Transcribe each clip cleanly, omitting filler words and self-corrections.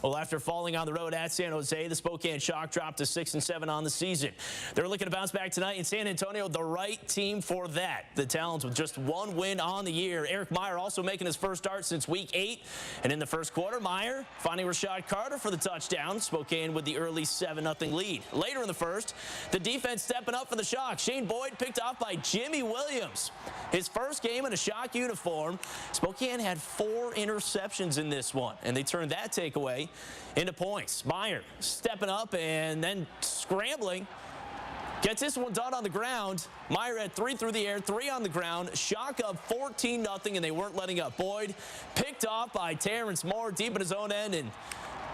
Well, after falling on the road at San Jose, the Spokane Shock dropped to 6-7 on the season. They're looking to bounce back tonight in San Antonio, the right team for that. The Talons with just one win on the year. Erik Meyer also making his first start since week 8. And in the first quarter, Meyer finding Rashad Carter for the touchdown. Spokane with the early 7-0 lead. Later in the first, the defense stepping up for the Shock. Shane Boyd picked off by Jimmy Williams. His first game in a Shock uniform. Spokane had 4 interceptions in this one, and they turned that takeaway into points. Meyer stepping up and then scrambling. Gets this one done on the ground. Meyer had 3 through the air, 3 on the ground. Shock up 14-0, and they weren't letting up. Boyd picked off by Terrence Moore deep in his own end, and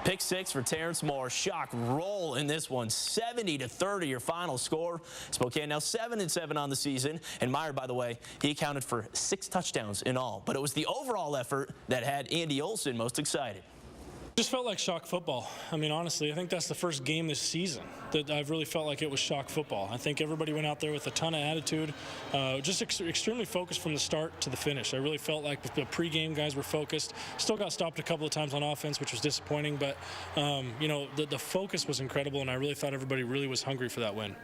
pick 6 for Terrence Moore. Shock roll in this one, 70-30 your final score. Spokane now 7-7 on the season. And Meyer, by the way, he accounted for 6 touchdowns in all. But it was the overall effort that had Andy Olson most excited. Just felt like Shock football. I mean, honestly, I think that's the first game this season that I've really felt like it was Shock football. I think everybody went out there with a ton of attitude, just extremely focused from the start to the finish. I really felt like the pregame guys were focused. Still got stopped a couple of times on offense, which was disappointing, but you know, the focus was incredible, and I really thought everybody really was hungry for that win.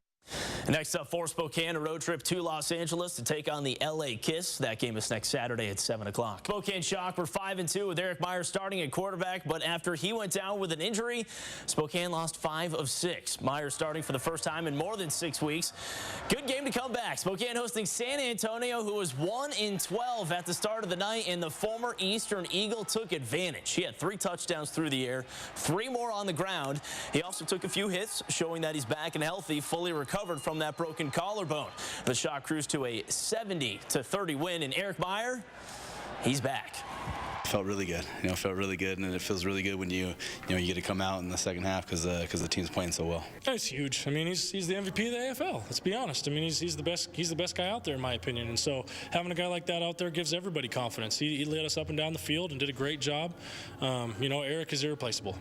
Next up for Spokane, a road trip to Los Angeles to take on the LA Kiss. That game is next Saturday at 7 o'clock. Spokane Shock were 5-2 with Erik Meyer starting at quarterback, but after he went down with an injury, Spokane lost 5 of 6. Meyer starting for the first time in more than 6 weeks. Good game to come back. Spokane hosting San Antonio, who was 1-12 at the start of the night, and the former Eastern Eagle took advantage. He had 3 touchdowns through the air, 3 more on the ground. He also took a few hits, showing that he's back and healthy, fully recovered from that broken collarbone. The Shock cruised to a 70-30 win, and Erik Meyer, he's back. Felt really good. You know, felt really good, and it feels really good when you get to come out in the second half because the team's playing so well. It's huge. I mean, he's the MVP of the AFL. Let's be honest. I mean, he's the best guy out there in my opinion. And so having a guy like that out there gives everybody confidence. He led us up and down the field and did a great job. You know, Erik is irreplaceable.